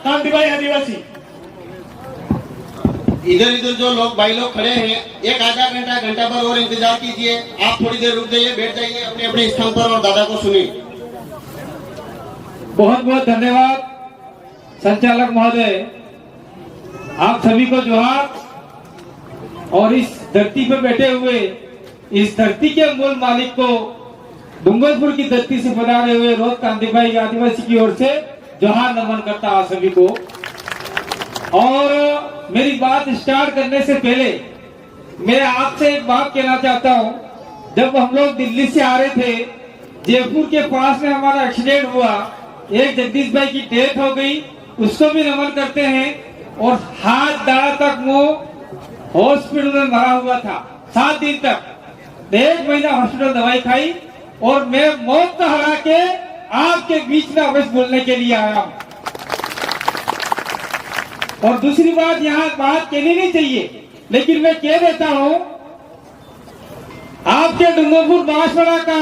कांति भाई आदिवासी। इधर इधर जो लोग भाई लोग खड़े हैं, एक आधा घंटा घंटा भर और इंतजार कीजिए। आप थोड़ी देर रुक जाइए, बैठ जाइए अपने अपने स्थान पर और दादा को सुनिए। बहुत बहुत धन्यवाद संचालक महोदय, आप सभी को जोहार। और इस धरती पर बैठे हुए इस धरती के मूल मालिक को डूंगरपुर की धरती से पधारे हुए रोज कांति भाई आदिवासी की ओर से जोहार नमन करता आप सभी को। और मेरी बात स्टार्ट करने से पहले मैं आपसे एक बात कहना चाहता हूँ। जब हम लोग दिल्ली से आ रहे थे, जयपुर के पास में हमारा एक्सीडेंट हुआ, एक जगदीश भाई की डेथ हो गई, उसको भी नमन करते हैं। और हाथ दाढ़ तक वो हॉस्पिटल में मरा हुआ था 7 दिन तक, 1 महीना हॉस्पिटल दवाई खाई। और मैं मौत को हरा के आपके बीच में अवश्य बोलने के लिए आया हूँ। और दूसरी बात, यहाँ बात कहनी नहीं चाहिए, लेकिन मैं कह देता हूँ, आपके डूंगरपुर बांसवाड़ा का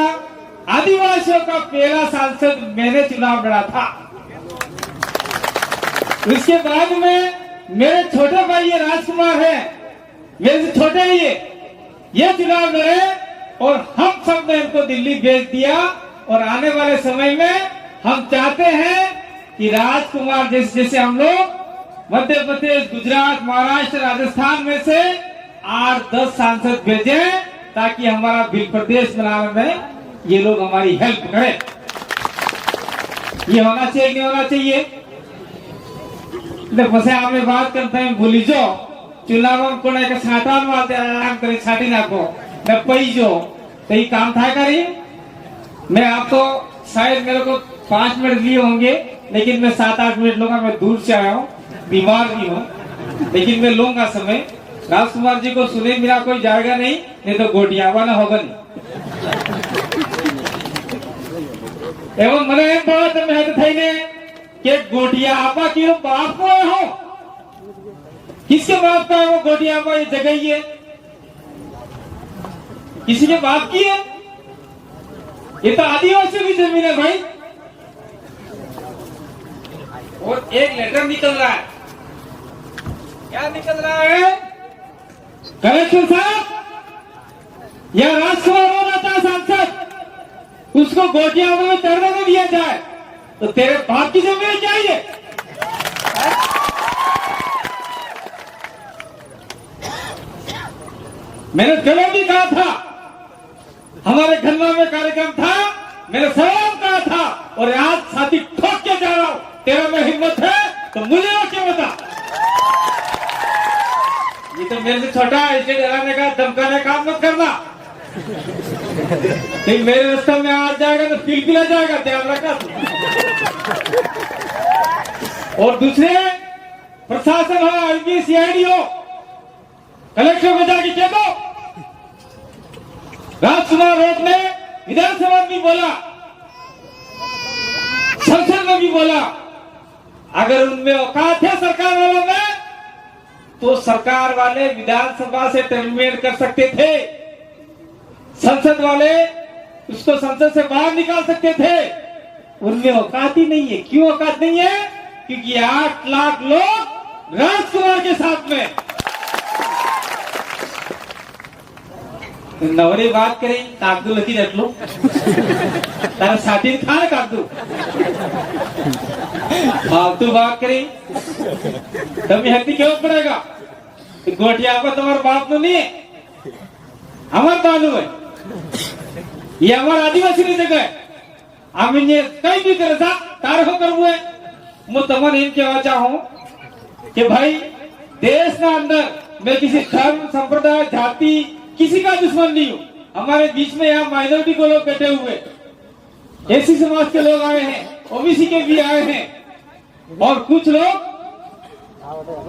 आदिवासियों का पहला सांसद मैंने चुनाव लड़ा था। उसके बाद में मेरे छोटे भाई ये राजकुमार है, मेरे से छोटे ही ये चुनाव लड़े और हम सब ने इनको दिल्ली भेज दिया। और आने वाले समय में हम चाहते हैं कि राजकुमार जैसे हम लोग मध्य प्रदेश, गुजरात, महाराष्ट्र, राजस्थान में से 8-10 सांसद भेजें, ताकि हमारा बिल प्रदेश बनाने में ये लोग हमारी हेल्प करें। ये होना चाहिए नहीं होना चाहिए? પછી આપણે વાત કરતા ભૂલી જો ચૂલામાં કોને કે છાંટા મારતે આરામ કરી છાંટી નાખો ને પઈ જો तो ये काम था करी। मैं आपको शायद मेरे को 5 मिनट लिए होंगे, लेकिन मैं 7-8 मिनट लूंगा। मैं दूर से आया हूँ, बीमार भी हूँ, लेकिन मैं लूंगा समय। राजकुमार जी को सुने मेरा कोई जाएगा नहीं तो गोटियावा ना होगा नहीं। एवं મને એમ થયો તમે હેત થઈને કે गोटिया आपा की बाप को हो, किसके बाप का है वो गोटिया आपा? ये जगह ही है, किसी के बाप की है? ये तो आदिवासी की जमीन है भाई। और एक लेटर निकल रहा है, क्या निकल रहा है? कलेक्टर साहब, यह राजकुमार हो रहा था सांसद, उसको गोटिया में चढ़ने नहीं दिया जाए तो तेरे बाप की जमीन चाहिए। मैंने चलो भी कहा था, हमारे खन्ना में कार्यक्रम था, मैंने सवाल कहा था और आज साथी ठोक के जा रहा हूं। तेरा में हिम्मत है तो मुझे क्या बता। ये तो मेरे से छोटा है, इसे डराने का धमकाने का काम मत करना। लेकिन मेरे रास्ते में आ जाएगा तो पिला जाएगा, ध्यान रखना। और दूसरे प्रशासन हो, आईपी, सीआईडी हो, कलेक्टर में जाके कह दो राजकुमार रोड ने विधानसभा भी बोला, संसद में भी बोला, अगर उनमें औकात है सरकार वालों में तो सरकार वाले विधानसभा से टर्मिनेट कर सकते थे, संसद वाले उसको संसद से बाहर निकाल सकते थे। उनमें औकात ही नहीं है। क्यों औकात नहीं है? क्योंकि 8 लाख लोग राजकुमार के साथ में। नवरी बात करें कागदू लगी रख लो तारा साथी खान कागदू फालतू बात करें तब हत्ती क्यों पड़ेगा? गोटिया को तुम्हारे बाप तो नहीं है, हमारे मालूम है। ये हमारा आदिवासी की जगह है। हम इन्हें कहीं भी करे था तारखों कर हुए। मैं तमन इन कहना चाहूं कि भाई देश के अंदर मैं किसी धर्म, संप्रदाय, जाति किसी का दुश्मन नहीं हूँ। हमारे बीच में यहाँ माइनॉरिटी को लोग बैठे हुए, एसी समाज के लोग आए हैं, ओबीसी के भी आए हैं, और कुछ लोग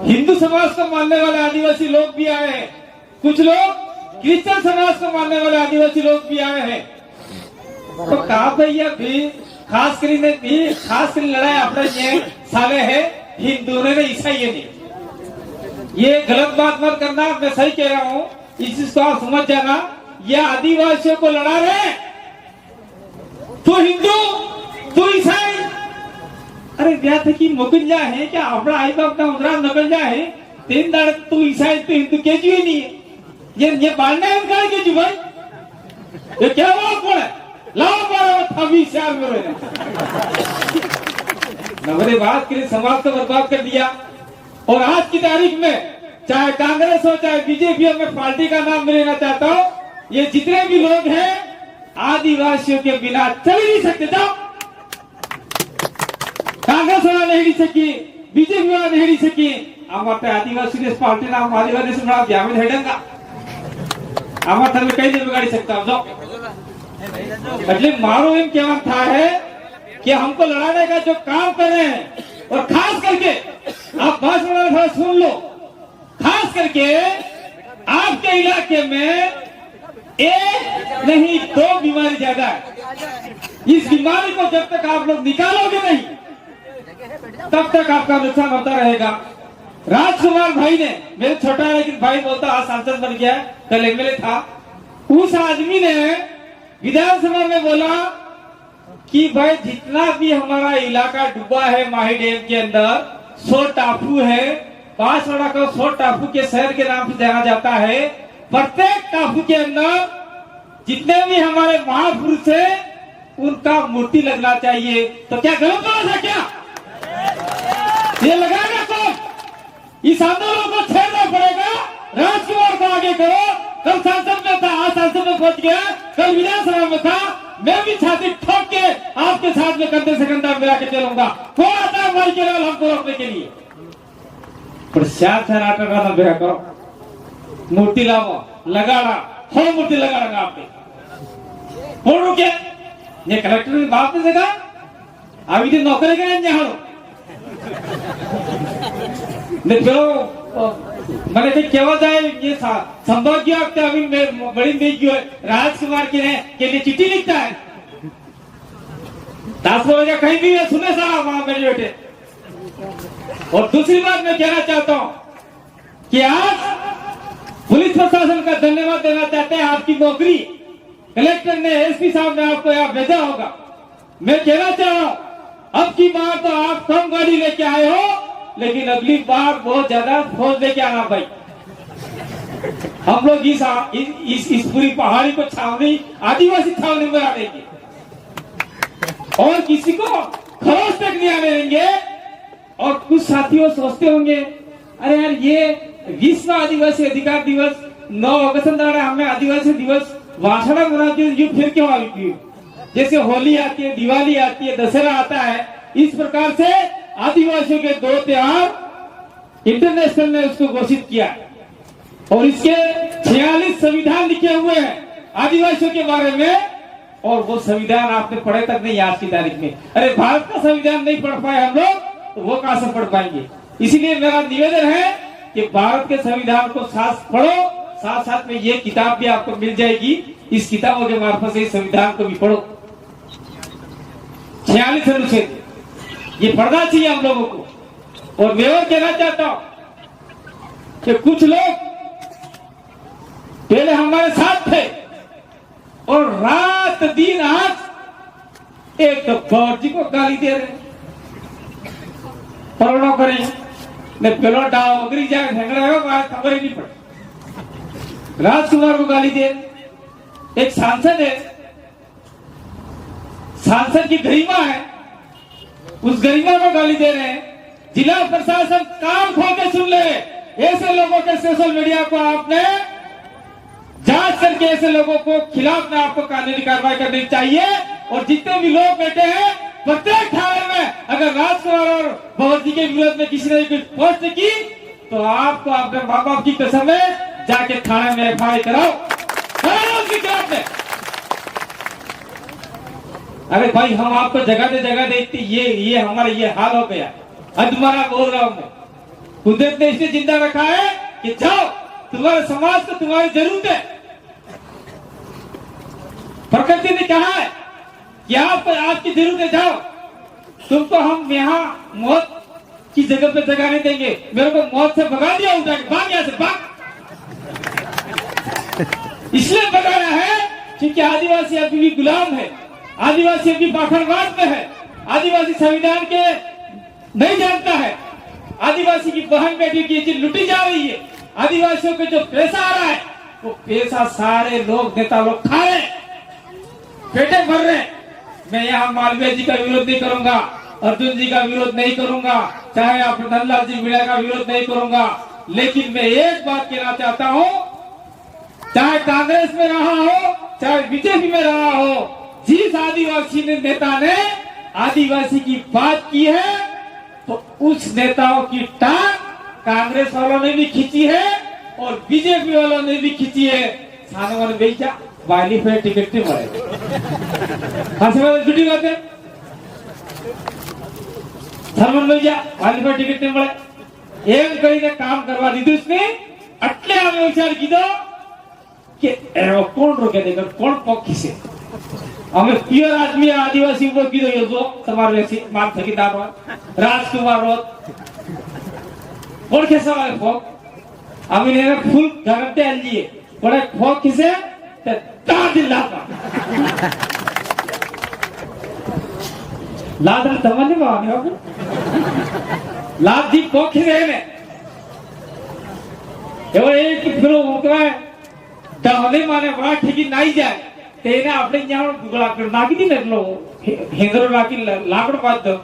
हिंदू समाज को मानने वाले आदिवासी लोग भी आए हैं, कुछ लोग क्रिश्चियन समाज को मानने वाले आदिवासी लोग भी आए हैं। तो कहा भैया भी खास कर लड़ाई अपने ये साले है हिंदू ने ईसाई है नहीं। ये गलत बात मत करना, मैं सही कह रहा हूँ, इस चीज को आप समझ जाना। ये आदिवासियों को लड़ा रहे, तू हिंदू तू ईसाई, अरे व्या थे कि मुकुल जा है क्या अपना आई बाप का उधरा नकल जा है तीन दाड़ तू ईसाई तो हिंदू के जी नहीं है ये बांधना है उनका के जी भाई ये क्या हुआ कौन है लाओ मारा थवी श्यार में रहे नवरे बात के लिए समाज को बर्बाद कर दिया। और आज की तारीख में चाहे कांग्रेस हो चाहे बीजेपी हो, मैं पार्टी का नाम लेना चाहता हूँ, ये जितने भी लोग हैं आदिवासियों के बिना चल ही नहीं सकते। जाओ कांग्रेस वाला नहीं हिड़ी सकी, बीजेपी वाला नहीं हिड़ी सकी, हमारे आदिवासी पार्टी नाम आदिवासी से बड़ा ब्याह में हेडेंगा हमारे थर में कहीं नहीं बिगाड़ी सकता। जाओ એટલે મારો એમ કહેવાનું था है कि हमको लड़ाने का जो काम कर रहे हैं, और खास करके आप भाषण में थोड़ा सुन लो, खास करके आपके इलाके में एक नहीं दो बीमारी ज्यादा है। इस बीमारी को जब तक आप लोग निकालोगे नहीं तब तक आपका नुकसान होता रहेगा। राजकुमार भाई ने, मेरे छोटा लेकिन भाई बोलता आज सांसद बन गया, कल एमएलए था, उस आदमी ने विधानसभा में बोला कि भाई जितना भी हमारा इलाका डूबा है माही डैम के अंदर 100 टापू है, 5 को 100 टापू के शहर के नाम से जाना जाता है, प्रत्येक टापू के अंदर जितने भी हमारे महापुरुष है उनका मूर्ति लगना चाहिए। तो क्या गलत बात है क्या? ये लगाएगा कौन? इस आंदोलन को छेड़ना पड़ेगा। राजकुमार को आगे करो, कल संसद में था, आज संसद में पहुंच गया, कल विधानसभा में था, मैं भी छाती ठोक के आपके साथ में कंधे से कंधा मिला के चलूंगा। कौन आता है हमारी केवल हमको रोकने के लिए? प्रसाद से नाटक का बेरा करो, मूर्ति लाओ, लगाना हो, मूर्ति लगाना आपने कौन रुके? ये कलेक्टर ने बात नहीं देखा, अभी तो नौकरी करें यहाँ मैंने तो केवल जाए ये संभाग्य अभी बड़ी देगी राजकुमार के लिए चिट्ठी लिखता है 10 बजे कहीं भी सुने सारा वहां मेरे बेटे। और दूसरी बात मैं कहना चाहता हूं कि आज पुलिस प्रशासन का धन्यवाद देना चाहते हैं। आपकी नौकरी कलेक्टर ने, एसपी साहब ने आपको यहाँ भेजा होगा। मैं कहना चाह रहा हूं अब की बार तो आप कम गाड़ी लेके आए हो, लेकिन अगली बार बहुत ज्यादा फौज लेके आना भाई। हम लोग इस पूरी पहाड़ी को छावनी, आदिवासी छावनी में आ देंगे और किसी को खरोच तक नहीं आने देंगे। और कुछ साथियों सोचते होंगे अरे यार ये विश्व आदिवासी अधिकार दिवस 9 अगस्त हमें आदिवासी दिवस भाषण मनाते हैं, फिर क्यों आ रही है? जैसे होली आती है, दिवाली आती है, दशहरा आता है, इस प्रकार से आदिवासियों के 2 त्योहार इंटरनेशनल ने उसको घोषित किया। और इसके 46 संविधान लिखे हुए हैं आदिवासियों के बारे में, और वो संविधान आपने पढ़े तक नहीं आज की तारीख में। अरे भारत का संविधान नहीं पढ़ पाए हम लोग, तो वो कहां से पढ़ पाएंगे? इसीलिए मेरा निवेदन है कि भारत के संविधान को साथ पढ़ो, साथ साथ में ये किताब भी आपको मिल जाएगी, इस किताबों के मार्फत से इस संविधान को भी पढ़ो। 46 अनुच्छेद ये पढ़ना चाहिए हम लोगों को। और मैं और कहना चाहता हूं कि कुछ लोग पहले हमारे साथ थे और रात दिन आज एक गौर जी को गाली दे रहे, परोड़ो करें ने पेलो डाव अगरी जाए झगड़ा हो, खबर ही नहीं पड़ी। राजकुमार को गाली दे, एक सांसद है, सांसद की गरिमा है, उस गरिमा को गाली दे रहे हैं। जिला प्रशासन कान खोल के सुन ले, ऐसे लोगों के सोशल मीडिया को आपने जांच करके ऐसे लोगों को खिलाफ में आपको कानूनी कार्रवाई करनी चाहिए। और जितने भी लोग बैठे हैं प्रत्येक थाने में अगर राजकुमार और भगवती के विरोध में किसी ने कुछ पोस्ट की तो आपको अपने माँ बाप की कसम में जाके थाने में एफआईआर कराओ उसके खिलाफ में। अरे भाई हम आपको जगह दे इतनी ये हमारा ये हाल हो गया। अधमरा बोल रहा हूं मैं, कुदरत ने इसलिए जिंदा रखा है कि जाओ तुम्हारे समाज को तुम्हारी जरूरत है। प्रकृति ने कहा है कि आपकी जरूरत है, जाओ। तुमको हम यहाँ मौत की जगह पे जगह नहीं देंगे। मेरे को मौत से भगा दिया, उठा के भाग यहाँ से भाग। इसलिए भगाना है क्योंकि आदिवासी अभी भी गुलाम है, आदिवासी अभी पाखंडवाद में है, आदिवासी संविधान के नहीं जानता है आदिवासी की बहन बेटी की इज्जत लुटी जा रही है। आदिवासियों पे जो पैसा आ रहा है वो पैसा सारे लोग नेता लोग खा रहे, पेटे भर रहे। मैं यहाँ मालवीय जी का विरोध नहीं करूंगा, अर्जुन जी का विरोध नहीं करूंगा, चाहे आप नंदलाल जी मीणा का विरोध नहीं करूंगा, लेकिन मैं एक बात कहना चाहता हूँ, चाहे कांग्रेस में रहा हो चाहे बीजेपी में रहा हो, जिस आदिवासी नेता ने आदिवासी की बात की है तो उस नेताओं की टांग कांग्रेस वालों ने भी खींची है और बीजेपी वालों ने भी खींची है। सानों ने बेचा वाली पे टिकट नहीं મળે, ખાસી છૂટી વાત है। ધર્મન બેજા વાલી पे ટિકિટ નહીં મળે એમ કરીને કામ કરવા દીધું છે। એટલે અમે વિચાર કીધો કે એવો કોણ રોકે દેગર કોણ પોખી છે। અમે પ્યોર આદમી આદિવાસી ઉપર કીધો એ જો તમારો વેસી માન થકી દારો રાજકુમાર રોત કોણ ખેસા વાળે ફોક અમે એને ફૂલ ગારંટી આલીએ પણ એક ફોક ખીસે તે તાજ લાપા લાદર તમને માને હો લાદ જી પોખી રહે ને એવો એક ફેરો ઉકરાય દહલે માને વાહ ઠીકી નાઈ જાય તેને આપણે ત્યાં ગુગળા કરી નાખી દી ને એટલો હેંગરો નાખી લાકડ પાડ દો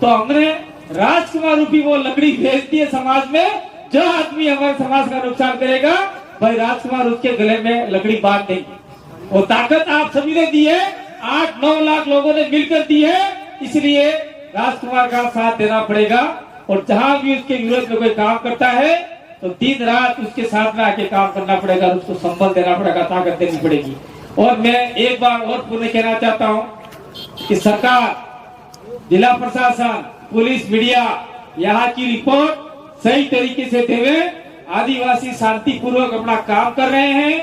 तो हमने राजकुमार रूपी वो लकड़ी भेज दी है समाज में। जो आदमी हमारे समाज का नुकसान करेगा भाई राजकुमार उसके गले में लकड़ी बांध देंगे। वो ताकत आप सभी ने दी है, 8-9 लाख लोगों ने मिलकर दी है, इसलिए राजकुमार का साथ देना पड़ेगा। और जहां भी उसके विरोध में कोई काम करता है तो दिन रात उसके साथ में आके काम करना पड़ेगा, उसको संबल देना पड़ेगा, ताकत देनी पड़ेगी। और मैं एक बार और पुनः कहना चाहता हूँ कि सरकार, जिला प्रशासन, पुलिस, मीडिया यहाँ की रिपोर्ट सही तरीके से देवे। आदिवासी शांतिपूर्वक अपना काम कर रहे हैं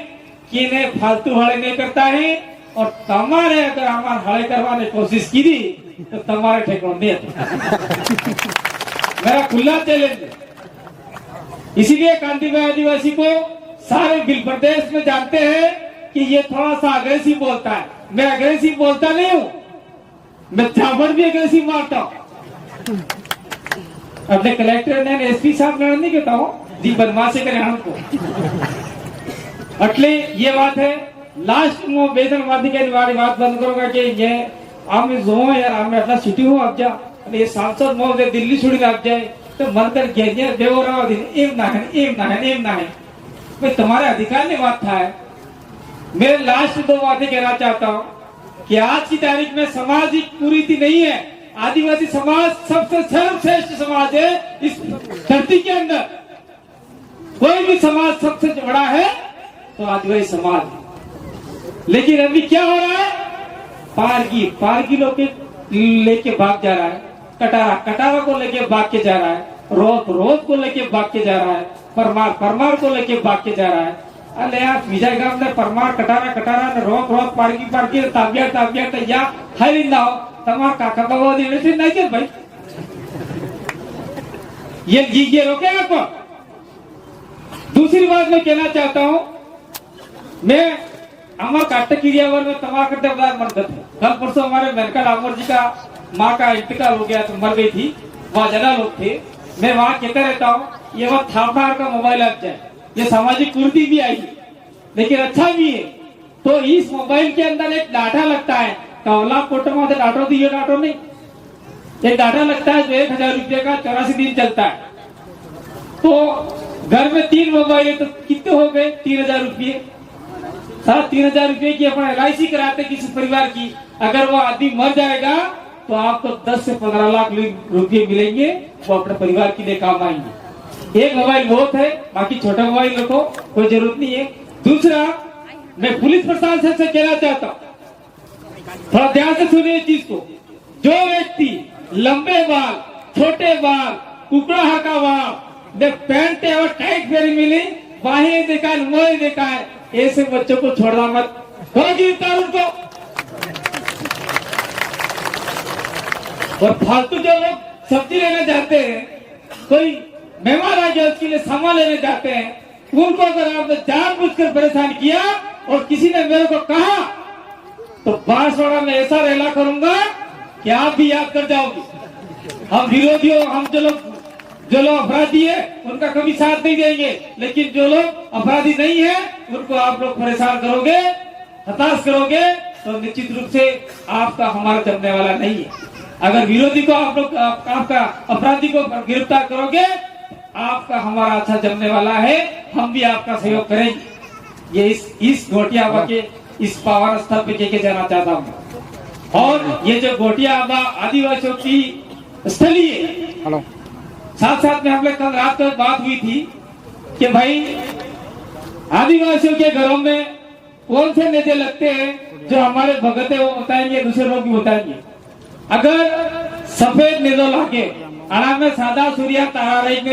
कि इन्हें फालतू हड़े नहीं करता है। और तमारे अगर हमारे हड़े करवाने की कोशिश की थी तो तुम्हारे ठेकाने नहीं आते। मेरा खुला चैलेंज है। इसीलिए कांति भाई आदिवासी को सारे बिल प्रदेश में जानते हैं कि ये थोड़ा सा अग्रेसिव बोलता है। मैं अग्रेसिव बोलता नहीं हूँ, मैं चावड़ भी अग्रेसिव मारता हूँ। अपने कलेक्टर ने एसपी साहब ने नहीं कहता हूँ जी बदमाशी करे हमको। એટલે ये बात है। लास्ट में बेदन वादी के वाली बात बंद करूंगा कि ये आम जो यार आम अपना सिटी हो अब जा અને એ સાંસદ મહોદય દિલ્હી છોડીને આપ જાય તો મન કર ઘેર બેવો રાવ દી એમ ના હે એમ ના હે એમ ना है भाई तुम्हारे अधिकार ने बात था है। मैं लास्ट 2 बातें कहना चाहता हूँ कि आज की तारीख में सामाजिक कुरीति नहीं है। आदिवासी समाज सबसे सर्वश्रेष्ठ समाज है इस धरती के अंदर। कोई भी समाज सबसे बड़ा है तो आदिवासी समाज। लेकिन अभी क्या हो रहा है, पारगी लोग लेके भाग जा रहा है, कटारा को लेके भाग के जा रहा है, रोज को लेके भाग के जा रहा है, परमार को लेके भाग के जा रहा है। अरे यार विजय गांव ने परमार कटारा ने रोक पारगी ताबिया या हर ना हो तमार काका बाबा दी नहीं के भाई ये रोकेगा कौन। दूसरी बात मैं कहना चाहता हूँ, मैं अमर काटक क्रियावर में तमाम करते मन करते। कल परसों हमारे मेनका डामोर जी का माँ का इंतकाल हो गया तो मर गई थी, वहाँ ज्यादा लोग थे। मैं वहाँ कहता रहता हूँ ये वह थापा का मोबाइल आ जाए, ये सामाजिक कुरीति भी आई है लेकिन अच्छा भी है। तो इस मोबाइल के अंदर एक डाटा लगता है, कवला फोटो में डाटो दी ये डाटो नहीं, एक डाटा लगता है जो 1000 रुपये का 84 दिन चलता है। तो घर में 3 मोबाइल है तो कितने हो गए 3000 रुपये। 3000 रुपये की अपना LIC कराते किसी परिवार की, अगर वो आदमी मर जाएगा तो आपको 10 से 15 लाख रुपये मिलेंगे, वो अपने परिवार के लिए काम आएंगे। एक मोबाइल बहुत है, बाकी छोटा मोबाइल रखो, कोई जरूरत नहीं है। दूसरा मैं पुलिस प्रशासन से कहना चाहता हूँ, थोड़ा ध्यान से सुनिए चीज को। जो व्यक्ति लंबे बाल, छोटे बाल, कुकड़ा हका बाल, पैंट और टाइट फेरी मिली, बाहें देखा है, मोए देखा है, ऐसे बच्चों को छोड़ना मत, करो गिरफ्तार उनको। और फालतू जो लोग सब्जी लेने जाते हैं, कोई मेहमान आ गया उसके लिए सामान लेने जाते हैं, उनको अगर आपने जानबूझकर परेशान किया और किसी ने मेरे को कहा तो बांसवाड़ा में ऐसा रेला करूंगा कि आप भी याद कर जाओगे। हम विरोधियों, हम जो लोग अपराधी है उनका कभी साथ नहीं देंगे, लेकिन जो लोग अपराधी नहीं है उनको आप लोग परेशान करोगे, हताश करोगे, तो निश्चित रूप से आपका हमारा जमने वाला नहीं है। अगर विरोधी को आप लोग आपका अपराधी को गिरफ्तार करोगे, आपका हमारा अच्छा जमने वाला है, हम भी आपका सहयोग करेंगे। ये इस घोटियाबा के इस पावन स्तर पे लेके जाना चाहता हूँ। और ये जो घोटियाबा आदिवासियों की स्थली है, साथ साथ में हम लोग कल रात को बात हुई थी कि भाई आदिवासियों के घरों में कौन से नेते लगते हैं जो हमारे भगत है वो बताएंगे, दूसरे लोग भी बताएंगे। अगर सफेद नेदो लाके आराम में सादा सूर्या तारा रेख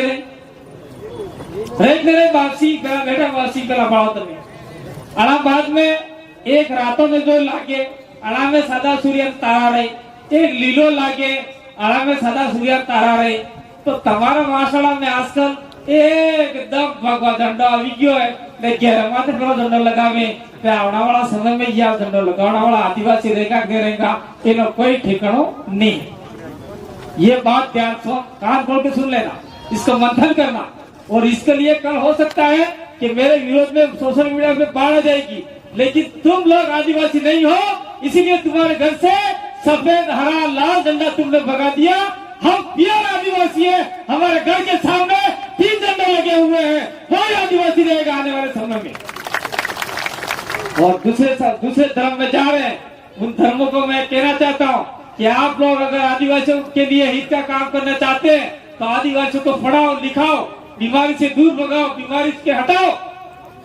मेरे बासी बेटा बासी कला बात में आराम बाद में एक रातों में जो लाके आराम में सादा सूर्य तारा रहे, एक लीलो लाके आराम में सादा सूर्य तारा रहे, तो તમારા વાસળા में आजकल एकदम भगवा झंडा આવી ગયો है, ને ઘેરમાં તો પેલો झंडा लगावे पे આવના वाला समय में यह झंडा लगाने वाला आदिवासी रहेगा के रहेगा, इनो कोई ठिकाना नहीं। ये बात ध्यान से कान खोल के सुन लेना, इसको मंथन करना। और इसके लिए कल हो सकता है कि मेरे विरोध में सोशल मीडिया पे बाढ़ आ जाएगी, लेकिन तुम लोग आदिवासी नहीं हो, इसीलिए तुम्हारे घर से सफेद हरा लाल झंडा तुमने भगा दिया। हम प्योर आदिवासी है, हमारे घर के सामने 3 झंडे लगे हुए हैं, कोई आदिवासी रहेगा आने वाले समय में। और दूसरे धर्म में जा रहे हैं, उन धर्मों को मैं कहना चाहता हूँ कि आप लोग अगर आदिवासियों के लिए हित का काम करना चाहते हैं तो आदिवासियों को पढ़ाओ लिखाओ, बीमारी से दूर भगाओ, बीमारी से हटाओ।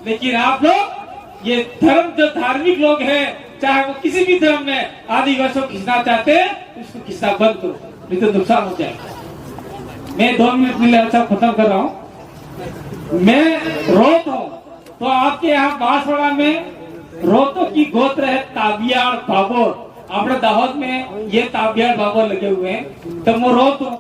लेकिन आप लोग ये धर्म जो धार्मिक लोग हैं, चाहे वो किसी भी धर्म में आदिवासियों को खींचना चाहते हैं, उसको खींचना बंद करो, नहीं तो नुकसान हो जाएगा। मैं 2 मिनट में अच्छा खत्म कर रहा हूँ। मैं रोत हूँ, तो आपके यहाँ बांसवाड़ा में रोतों की गोत्र है ताबियाड़ बाबर। अपने दाहोद में ये ताबियाड़ बाबर लगे हुए हैं, तो मैं रोत हूँ।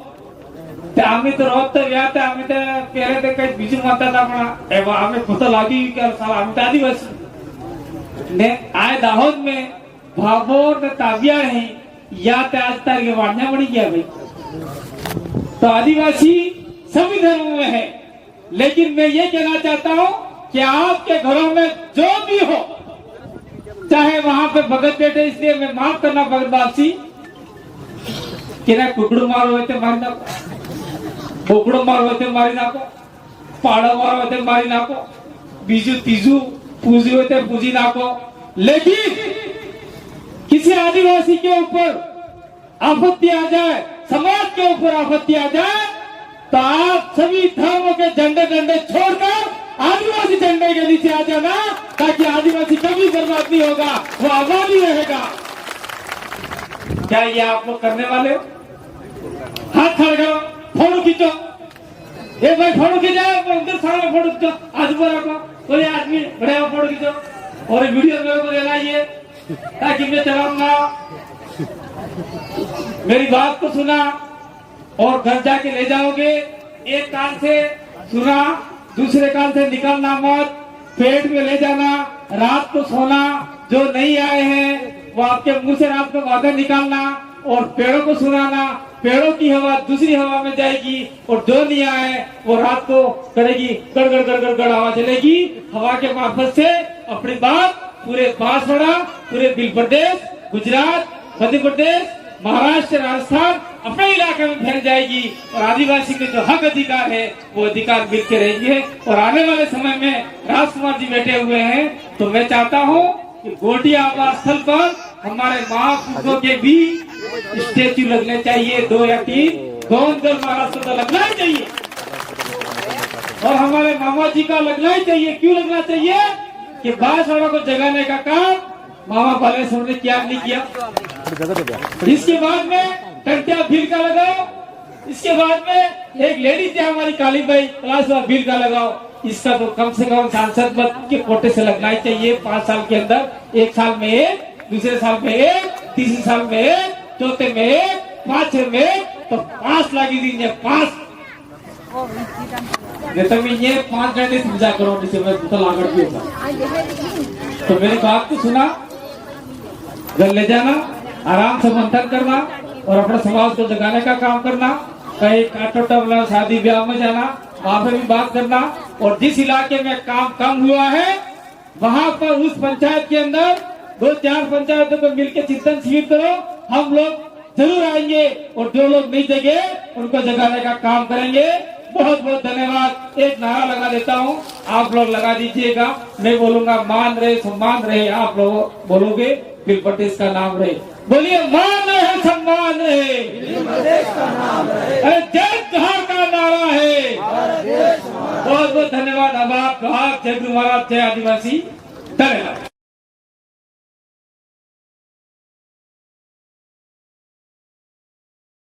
आम्ही तो रोज तर व्या आम्ही तर पहिले ते काही बीजू म्हणतात आपण एवं आम्ही फक्त लागी कर साल आम्ही तर आदिवासी ने आए दाहोद में भाभोर ने ताबियाड़ है या ते आज तक ये वाढ़ना पड़ी गया भाई। तो आदिवासी सभी धर्मों में है, लेकिन मैं ये कहना चाहता हूँ कि आपके घरों में जो भी हो, चाहे वहां पे भगत बैठे, इसलिए मैं माफ करना भगत बासी कि ना कुकड़ू मारो होते मारना, बोकड़ो मारो होते मारी नाको, पाड़ो मारो होते मारी नाको, बीजू तीजू पूजी होते पूजी नाको। लेकिन किसी आदिवासी के ऊपर आपत्ति आ जाए, समाज के ऊपर आपत्ति आ जाए, तो आप सभी धर्मों के झंडे छोड़कर आदिवासी झंडे के नीचे आ जाना, ताकि आदिवासी कभी बर्बाद नहीं होगा, वो आबाद ही रहेगा। क्या ये आप लोग करने वाले हो? हाथ खड़ा करो, फोटो खींचो। ये भाई फोटो खींचा, उधर सामने फोटो खींचो, आजू बाजू को कोई आदमी बड़े फोटो खींचो और वीडियो मेरे को लेना ये, ताकि मैं चलाऊंगा। मेरी बात को सुना और घर जाके ले जाओगे, एक कान से सुना, दूसरे कान से निकालना मत, पेट में ले जाना, रात को सोना। जो नहीं आए हैं वो आपके मुंह से रात को बातें निकालना और पेड़ों को सुनाना। पेड़ों की हवा दूसरी हवा में जाएगी और जो नहीं आए वो रात को करेगी, गड़गड़ गड़गड़ गड़ आवाज चलेगी हवा के मार्फत से। अपनी बात पूरे बांसवाड़ा, पूरे दिल प्रदेश, गुजरात, मध्य प्रदेश, महाराष्ट्र, राजस्थान, अपने इलाके में फैल जाएगी और आदिवासी के जो हक अधिकार है वो अधिकार मिलते रहेंगे। और आने वाले समय में राजकुमार जी बैठे हुए हैं, तो मैं चाहता हूँ कि घोटियाबा स्थल पर हमारे महापुरुषों के भी स्टेच्यू लगने चाहिए, 2 या 3 गोविंदगढ़ महाराज को तो लगना ही चाहिए और हमारे मामा जी का लगना ही चाहिए। क्यों लगना चाहिए कि बांसवाड़ा को जगाने का काम मामा बालेश्वर ने क्या नहीं किया। इसके बाद में टंटिया भील का लगाओ, इसके बाद में एक लेडीज है हमारी कालीबाई क्लास भील का लगाओ। इसका तो कम से कम सांसद पद के कोटे से लगना ही चाहिए। 5 साल के अंदर, 1 साल में 1, दूसरे साल में 1, तीसरे साल में 1, चौथे में 1, 5 में 1, तो 5 लागी दीजिए 5। તમે ये 5 घंटे पूजा करो, जिसे मैं तो लागड़ भी होगा। तो मेरी बात को सुना, घर ले जाना, आराम से मंथन करना और अपने समाज को जगाने का काम करना, कहीं काटोटा शादी ब्याह में जाना, वहां पर भी बात करना, और जिस इलाके में काम कम हुआ है वहां पर उस पंचायत के अंदर 2-4 पंचायतों को मिलकर चिंतन शिविर करो, हम लोग जरूर आएंगे और जो लोग नहीं जगे उनको जगाने का काम करेंगे। बहुत बहुत धन्यवाद। एक नारा लगा देता हूँ, आप लोग लगा दीजिएगा, मैं बोलूंगा मान रहे सम्मान रहे, आप लोग बोलोगे फिर प्रदेश का नाम रहे। बोलिए मान रहे सम्मान रहे, अरे जय जोहार का नारा है। बहुत बहुत धन्यवाद। अब आप जय गुरु महाराज, जय आदिवासी, धन्यवाद।